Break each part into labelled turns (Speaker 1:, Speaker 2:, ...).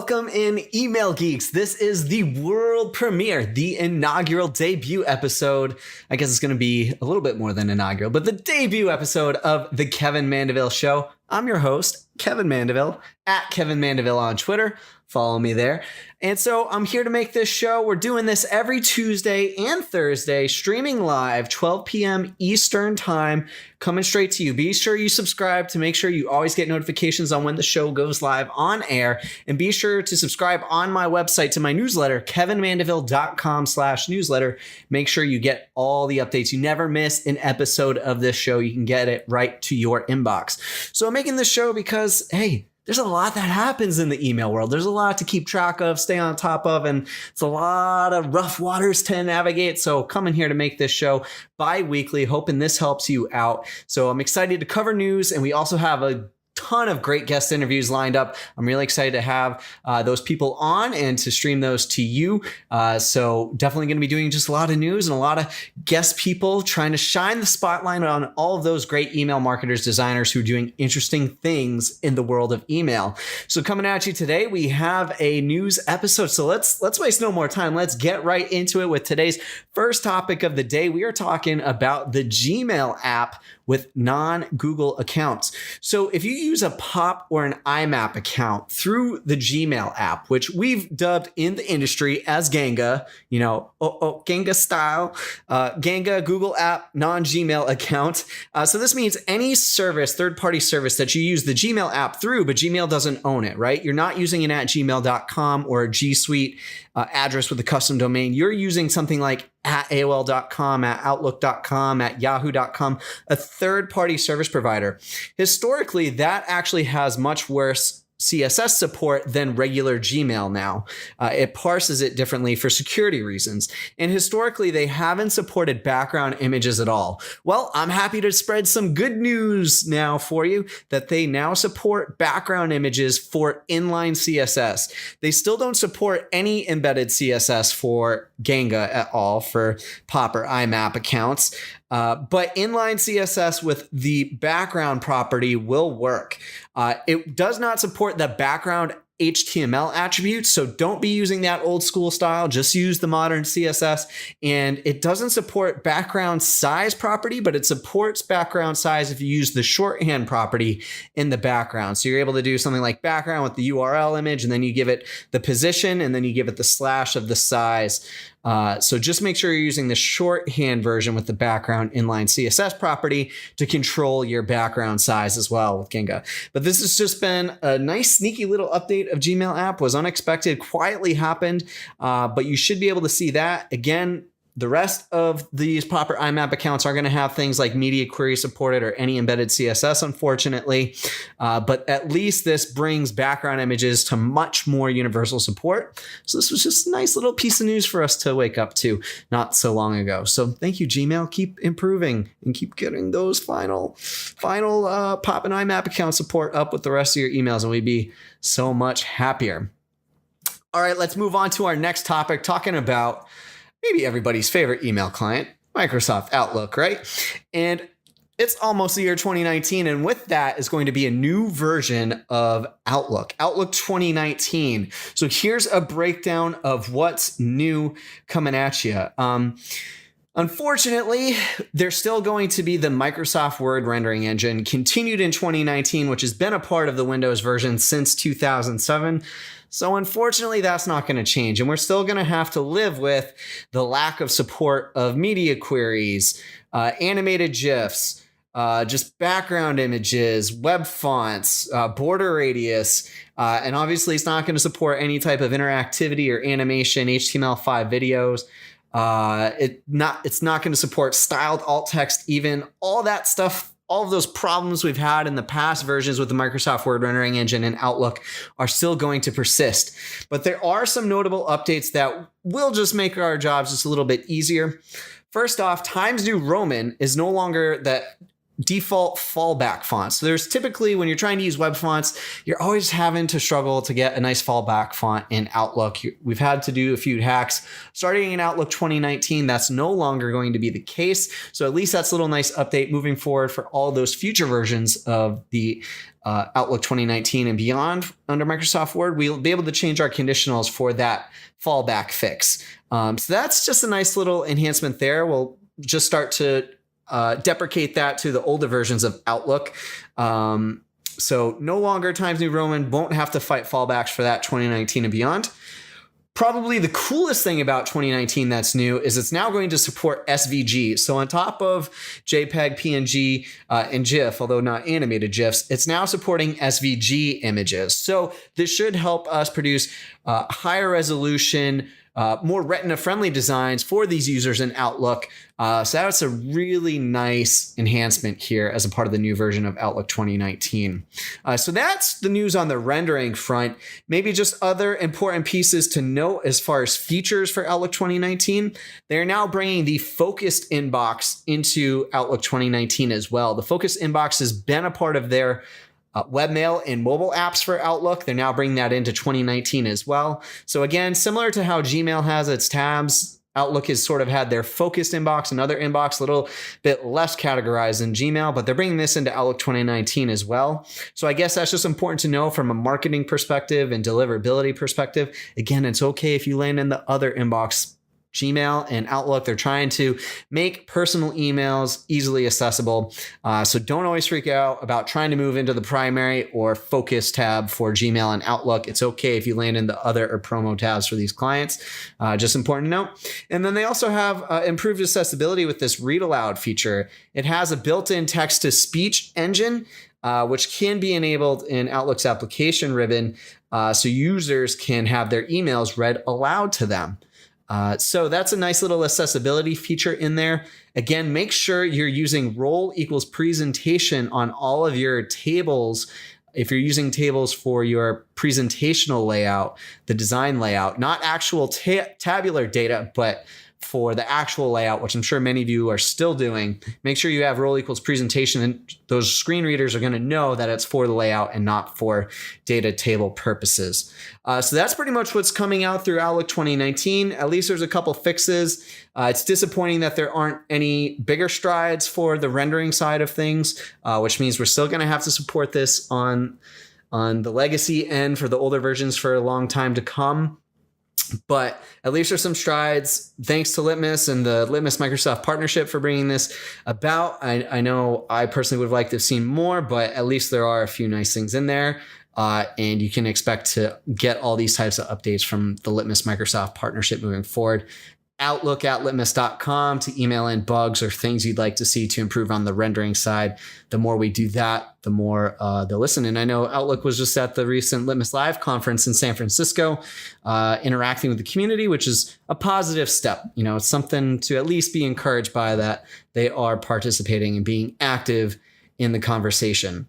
Speaker 1: Welcome in, email geeks. This is the world premiere, the inaugural debut episode. I guess it's going to be a little bit more than inaugural, but the debut episode of the Kevin Mandeville Show. I'm your host, Kevin Mandeville, at Kevin Mandeville on Twitter. Follow me there. And so I'm here to make this show. We're doing this every Tuesday and Thursday, streaming live, 12 p.m. Eastern time, coming straight to you. Be sure you subscribe to make sure you always get notifications on when the show goes live on air. And be sure to subscribe on my website to my newsletter, kevinmandeville.com/newsletter. Make sure you get all the updates. You never miss an episode of this show. You can get it right to your inbox. So I'm making this show because, hey, there's a lot that happens in the email world. There's a lot to keep track of, stay on top of, and it's a lot of rough waters to navigate. So coming here to make this show bi-weekly, hoping this helps you out. So I'm excited to cover news, and we also have a ton of great guest interviews lined up. I'm really excited to have those people on and to stream those to you. So definitely going to be doing just a lot of news and a lot of guest people trying to shine the spotlight on all of those great email marketers, designers who are doing interesting things in the world of email. So coming at you today, we have a news episode. So let's waste no more time. Let's get right into it with today's first topic of the day. We are talking about the Gmail app with non-Google accounts. So if you use a POP or an IMAP account through the Gmail app, which we've dubbed in the industry as GANGA, GANGA style, GANGA Google app non-Gmail account. So this means any service, third-party service that you use the Gmail app through, but Gmail doesn't own it, right? You're not using it at gmail.com or a G Suite address with a custom domain. You're using something like at AOL.com, at Outlook.com, at Yahoo.com, a third-party service provider. Historically, that actually has much worse CSS support than regular Gmail now. It parses it differently for security reasons. And historically, they haven't supported background images at all. Well, I'm happy to spread some good news now for you that they now support background images for inline CSS. They still don't support any embedded CSS for GANGA at all for POP or IMAP accounts. But inline CSS with the background property will work. It does not support the background HTML attributes, so don't be using that old school style. Just use the modern CSS. And it doesn't support background size property, but it supports background size if you use the shorthand property in the background. So you're able to do something like background with the URL image, and then you give it the position, and then you give it the slash of the size. So just make sure you're using the shorthand version with the background inline CSS property to control your background size as well with GANGA. But this has just been a nice sneaky little update of Gmail app. Was unexpected, quietly happened, but you should be able to see that. Again, the rest of these proper IMAP accounts are going to have things like media query supported or any embedded CSS, unfortunately. But at least this brings background images to much more universal support. So this was just a nice little piece of news for us to wake up to not so long ago. So thank you, Gmail. Keep improving and keep getting those final POP and IMAP account support up with the rest of your emails, and we'd be so much happier. All right, let's move on to our next topic, talking about maybe everybody's favorite email client, Microsoft Outlook, right? And it's almost the year 2019, and with that is going to be a new version of Outlook 2019. So here's a breakdown of what's new coming at you. Unfortunately, there's still going to be the Microsoft Word rendering engine continued in 2019, which has been a part of the Windows version since 2007. So unfortunately, that's not going to change. And we're still going to have to live with the lack of support of media queries, animated GIFs, just background images, web fonts, border radius. And obviously, it's not going to support any type of interactivity or animation, HTML5 videos. It's not going to support styled alt text, even all that stuff. All of those problems we've had in the past versions with the Microsoft Word rendering engine and Outlook are still going to persist. But there are some notable updates that will just make our jobs just a little bit easier. First off, Times New Roman is no longer that default fallback fonts. So there's typically, when you're trying to use web fonts, you're always having to struggle to get a nice fallback font in Outlook. We've had to do a few hacks. Starting in Outlook 2019, that's no longer going to be the case. So at least that's a little nice update moving forward for all those future versions of the Outlook 2019 and beyond under Microsoft Word. We'll be able to change our conditionals for that fallback fix. So that's just a nice little enhancement there. We'll just start to deprecate that to the older versions of Outlook. So no longer Times New Roman, won't have to fight fallbacks for that 2019 and beyond. Probably the coolest thing about 2019 that's new is it's now going to support SVG. So on top of JPEG, PNG, and GIF, although not animated GIFs, it's now supporting SVG images. So this should help us produce higher resolution, more retina-friendly designs for these users in Outlook. So that's a really nice enhancement here as a part of the new version of Outlook 2019. So that's the news on the rendering front. Maybe just other important pieces to note as far as features for Outlook 2019. They're now bringing the focused inbox into Outlook 2019 as well. The focused inbox has been a part of their webmail and mobile apps for Outlook. They're now bringing that into 2019 as well. So again, similar to how Gmail has its tabs, Outlook has sort of had their focused inbox and other inbox a little bit less categorized than Gmail, but they're bringing this into Outlook 2019 as well. So I guess that's just important to know from a marketing perspective and deliverability perspective. Again, it's okay if you land in the other inbox. Gmail and Outlook, they're trying to make personal emails easily accessible. So don't always freak out about trying to move into the primary or focus tab for Gmail and Outlook. It's okay if you land in the other or promo tabs for these clients. Just important to note. And then they also have improved accessibility with this read aloud feature. It has a built-in text-to-speech engine, which can be enabled in Outlook's application ribbon, so users can have their emails read aloud to them. So that's a nice little accessibility feature in there. Again, make sure you're using role equals presentation on all of your tables. If you're using tables for your presentational layout, the design layout, not actual tabular data, but for the actual layout, which I'm sure many of you are still doing, make sure you have role equals presentation, and those screen readers are going to know that it's for the layout and not for data table purposes. So that's pretty much what's coming out through Outlook 2019. At least there's a couple fixes. It's disappointing that there aren't any bigger strides for the rendering side of things, which means we're still going to have to support this on the legacy end for the older versions for a long time to come. But at least there's some strides thanks to Litmus and the Litmus Microsoft partnership for bringing this about. I know I personally would have liked to have seen more, but at least there are a few nice things in there. And you can expect to get all these types of updates from the Litmus Microsoft partnership moving forward. Outlook@litmus.com to email in bugs or things you'd like to see to improve on the rendering side. The more we do that, the more they'll listen. And I know Outlook was just at the recent Litmus Live conference in San Francisco, interacting with the community, which is a positive step. You know, it's something to at least be encouraged by, that they are participating and being active in the conversation.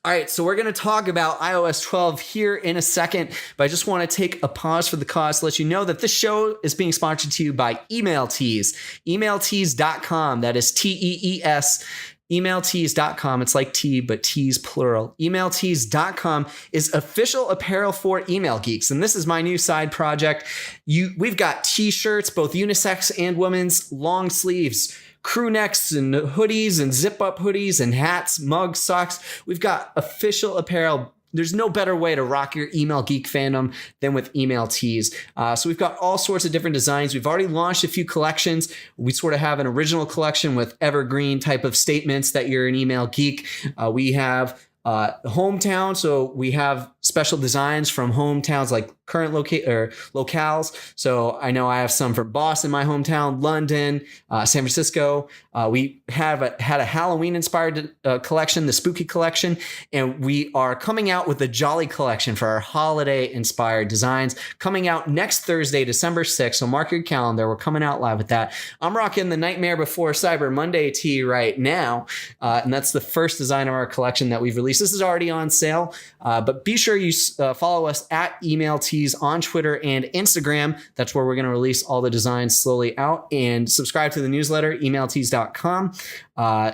Speaker 1: All right, so we're going to talk about iOS 12 here in a second, but I just want to take a pause for the cause to let you know that this show is being sponsored to you by EmailTees, emailtees.com. That is TEES. Emailtees.com. It's like tea, but tees plural. Emailtees.com is official apparel for email geeks. And this is my new side project. We've got t-shirts, both unisex and women's, long sleeves, crew necks and hoodies and zip up hoodies and hats, mugs, socks. We've got official apparel. There's no better way to rock your email geek fandom than with EmailTees. So we've got all sorts of different designs. We've already launched a few collections. We sort of have an original collection with evergreen type of statements that you're an email geek. We have hometown. So we have special designs from hometowns like current locales. So I know I have some from Boston, my hometown, London, San Francisco. We had a Halloween inspired collection, the Spooky collection, and we are coming out with the Jolly collection for our holiday inspired designs coming out next Thursday, December 6th. So mark your calendar. We're coming out live with that. I'm rocking the Nightmare Before Cyber Monday tee right now. And that's the first design of our collection that we've released. This is already on sale, but be sure sure you follow us at Email Tease on Twitter and Instagram. That's where we're going to release all the designs slowly out, and subscribe to the newsletter, emailtease.com.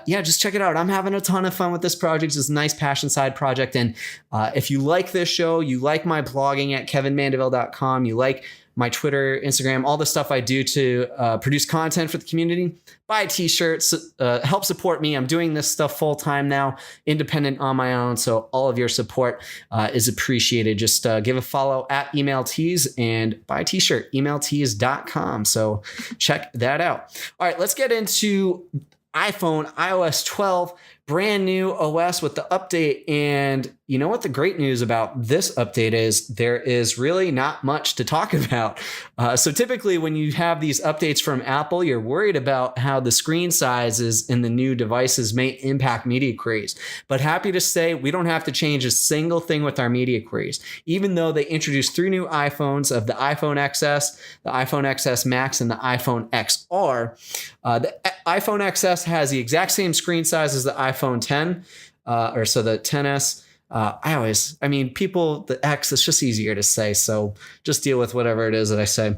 Speaker 1: Just check it out. I'm having a ton of fun with this project. It's a nice passion side project. And if you like this show, you like my blogging at kevinmandeville.com, you like my Twitter, Instagram, all the stuff I do to produce content for the community, buy a t-shirt, help support me. I'm doing this stuff full time now, independent on my own. So all of your support is appreciated. Just give a follow at Email Tease and buy a t-shirt, emailtease.com. So check that out. All right, let's get into iPhone, iOS 12, brand new OS with the update. And you know what the great news about this update is? There is really not much to talk about. So typically when you have these updates from Apple, you're worried about how the screen sizes in the new devices may impact media queries. But happy to say we don't have to change a single thing with our media queries. Even though they introduced 3 new iPhones of the iPhone XS, the iPhone XS Max, and the iPhone XR. The iPhone XS has the exact same screen size as the iPhone 10, the 10s. The X, it's just easier to say. So just deal with whatever it is that I say.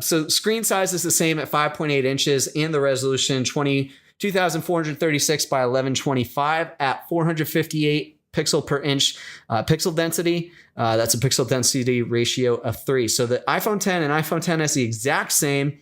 Speaker 1: So screen size is the same at 5.8 inches and the resolution 2436 by 1125 at 458 pixel per inch pixel density. That's a pixel density ratio of 3. So the iPhone 10 and iPhone 10s the exact same.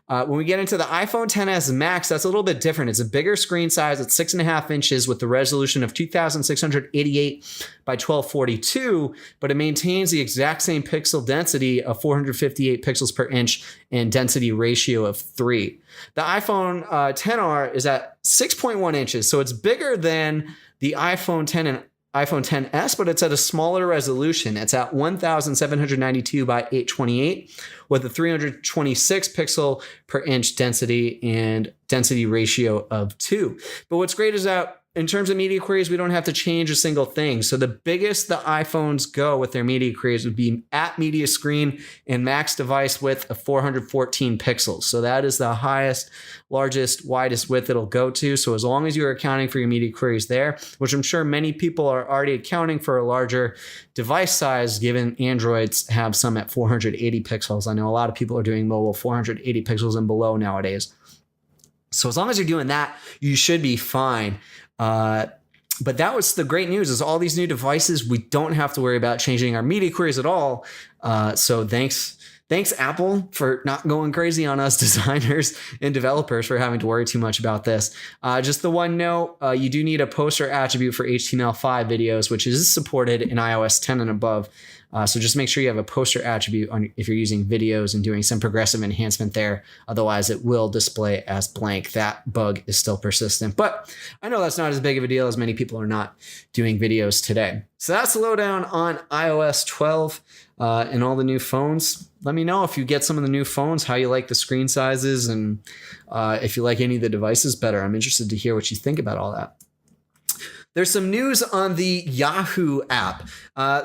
Speaker 1: When we get into the iPhone 10s Max, that's a little bit different. It's a bigger screen size at 6.5 inches with the resolution of 2688 by 1242, but it maintains the exact same pixel density of 458 pixels per inch and density ratio of 3. The iPhone 10R is at 6.1 inches, so it's bigger than the iPhone 10 and iPhone 10s, but it's at a smaller resolution. It's at 1792 by 828 with a 326 pixel per inch density and density ratio of 2. But what's great is that in terms of media queries, we don't have to change a single thing. So the biggest the iPhones go with their media queries would be at media screen and max device width of 414 pixels. So that is the highest, largest, widest width it'll go to. So as long as you're accounting for your media queries there, which I'm sure many people are already accounting for a larger device size, given Androids have some at 480 pixels. I know a lot of people are doing mobile 480 pixels and below nowadays. So as long as you're doing that, you should be fine. But that was the great news is all these new devices, we don't have to worry about changing our media queries at all. So thanks Apple for not going crazy on us designers and developers for having to worry too much about this. Just the one note, you do need a poster attribute for HTML5 videos, which is supported in iOS 10 and above. So just make sure you have a poster attribute if you're using videos and doing some progressive enhancement there. Otherwise, it will display as blank. That bug is still persistent. But I know that's not as big of a deal as many people are not doing videos today. So that's the lowdown on iOS 12 and all the new phones. Let me know if you get some of the new phones, how you like the screen sizes, and if you like any of the devices better. I'm interested to hear what you think about all that. There's some news on the Yahoo app.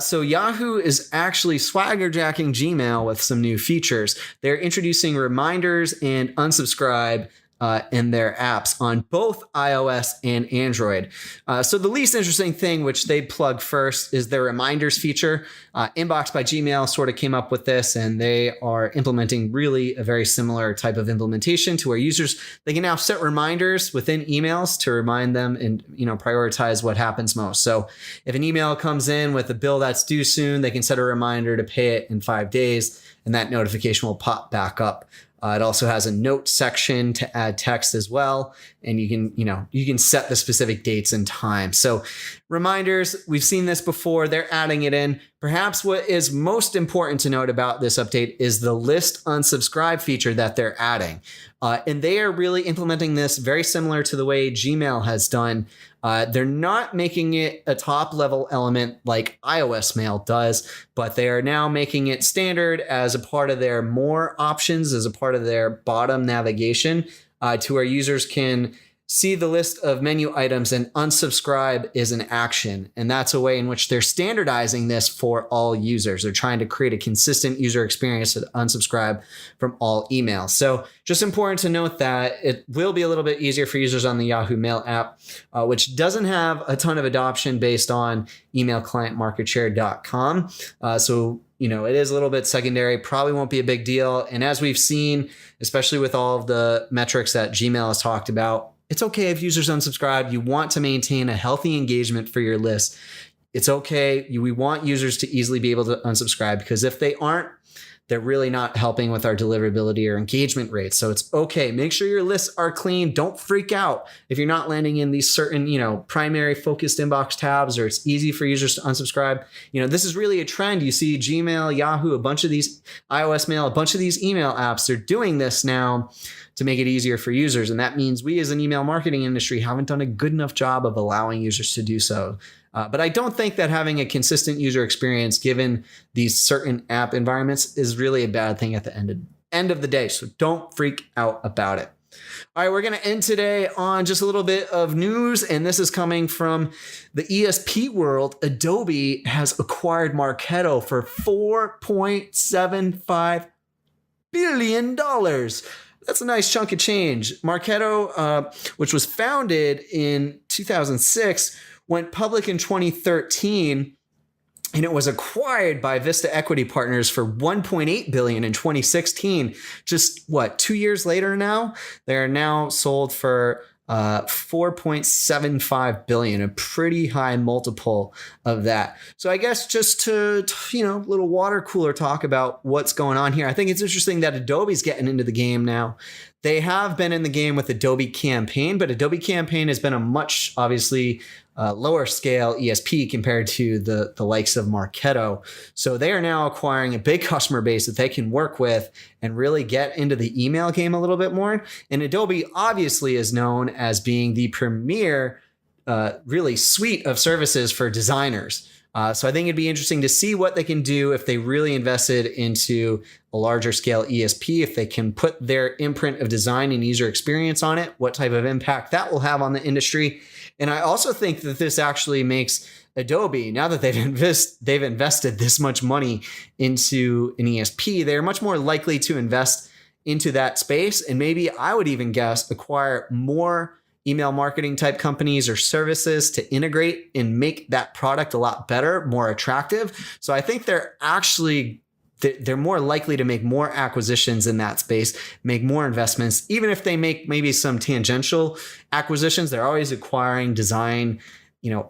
Speaker 1: So Yahoo is actually swaggerjacking Gmail with some new features. They're introducing reminders and unsubscribe in their apps on both iOS and Android. So the least interesting thing, which they plug first, is their reminders feature. Inbox by Gmail sort of came up with this, and they are implementing really a very similar type of implementation to where users, they can now set reminders within emails to remind them and prioritize what happens most. So if an email comes in with a bill that's due soon, they can set a reminder to pay it in 5 days, and that notification will pop back up. It also has a note section to add text as well. And you can set the specific dates and times. So reminders, we've seen this before. They're adding it in. Perhaps what is most important to note about this update is the list unsubscribe feature that they're adding. And they are really implementing this very similar to the way Gmail has done. They're not making it a top level element like iOS Mail does, but they are now making it standard as a part of their more options, as a part of their bottom navigation, to where users can see the list of menu items, and unsubscribe is an action. And that's a way in which they're standardizing this for all users. They're trying to create a consistent user experience to unsubscribe from all emails. So just important to note that it will be a little bit easier for users on the Yahoo Mail app, which doesn't have a ton of adoption based on emailclientmarketshare.com. So it is a little bit secondary, probably won't be a big deal. And as we've seen, especially with all of the metrics that Gmail has talked about, it's okay if users unsubscribe. You want to maintain a healthy engagement for your list. It's okay. We want users to easily be able to unsubscribe, because if they aren't, they're really not helping with our deliverability or engagement rates. So it's okay. Make sure your lists are clean. Don't freak out if you're not landing in these certain, primary focused inbox tabs, or it's easy for users to unsubscribe. This is really a trend. You see Gmail, Yahoo, a bunch of these iOS Mail, a bunch of these email apps, they're doing this now to make it easier for users. And that means we as an email marketing industry haven't done a good enough job of allowing users to do so. But I don't think that having a consistent user experience given these certain app environments is really a bad thing at the end of the day. So don't freak out about it. All right, we're going to end today on just a little bit of news, and this is coming from the ESP world. Adobe has acquired Marketo for $4.75 billion. That's a nice chunk of change. Marketo, which was founded in 2006, went public in 2013, and it was acquired by Vista Equity Partners for $1.8 billion in 2016. Just 2 years later now, they're now sold for $4.75 billion, a pretty high multiple of that. So I guess just to, little water cooler talk about what's going on here. I think it's interesting that Adobe's getting into the game now. They have been in the game with Adobe Campaign, but Adobe Campaign has been a much, obviously, lower scale ESP compared to the likes of Marketo. So they are now acquiring a big customer base that they can work with and really get into the email game a little bit more. And Adobe obviously is known as being the premier really suite of services for designers. So I think it'd be interesting to see what they can do if they really invested into a larger scale ESP, if they can put their imprint of design and user experience on it, what type of impact that will have on the industry. And I also think that this actually makes Adobe, now that they've invested this much money into an ESP, they're much more likely to invest into that space. And maybe I would even guess acquire more email marketing type companies or services to integrate and make that product a lot better, more attractive. So I think they're more likely to make more acquisitions in that space, make more investments. Even if they make maybe some tangential acquisitions, they're always acquiring design,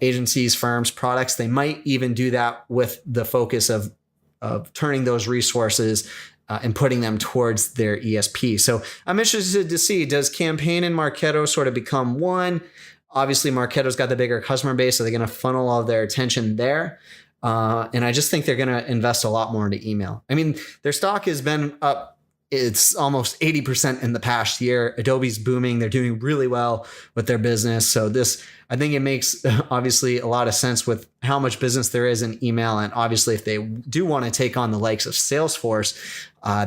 Speaker 1: agencies, firms, products. They might even do that with the focus of turning those resources and putting them towards their ESP. So I'm interested to see, does Campaign and Marketo sort of become one? Obviously, Marketo's got the bigger customer base, so they're going to funnel all of their attention there. And I just think they're going to invest a lot more into email. I mean, their stock has been up. It's almost 80% in the past year. Adobe's booming. They're doing really well with their business. So I think it makes obviously a lot of sense with how much business there is in email. And obviously, if they do want to take on the likes of Salesforce,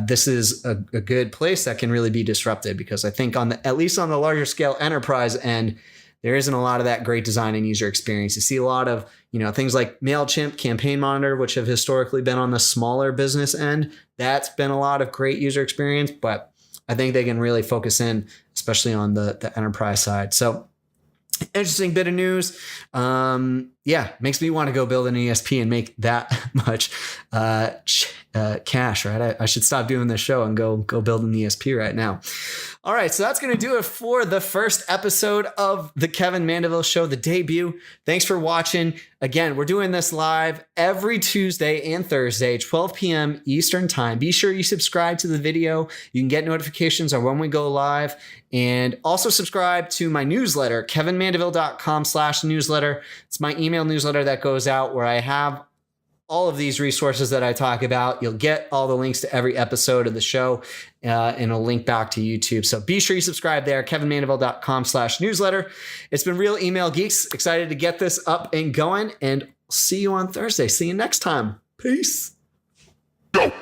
Speaker 1: this is a good place that can really be disrupted, because I think at least on the larger scale enterprise end, there isn't a lot of that great design and user experience. You see a lot of, things like MailChimp, Campaign Monitor, which have historically been on the smaller business end. That's been a lot of great user experience, but I think they can really focus in, especially on the enterprise side. So interesting bit of news. Makes me want to go build an ESP and make that much cash, right? I should stop doing this show and go build an ESP right now. All right, so that's going to do it for the first episode of the Kevin Mandeville Show, the debut. Thanks for watching. Again, we're doing this live every Tuesday and Thursday, 12 p.m. Eastern Time. Be sure you subscribe to the video. You can get notifications on when we go live. And also subscribe to my newsletter, kevinmandeville.com/newsletter. It's my email newsletter that goes out where I have all of these resources that I talk about. You'll get all the links to every episode of the show and a link back to YouTube. So be sure you subscribe there, kevinmandeville.com/newsletter. It's been real email geeks. Excited to get this up and going, and see you on Thursday. See you next time. Peace. Go.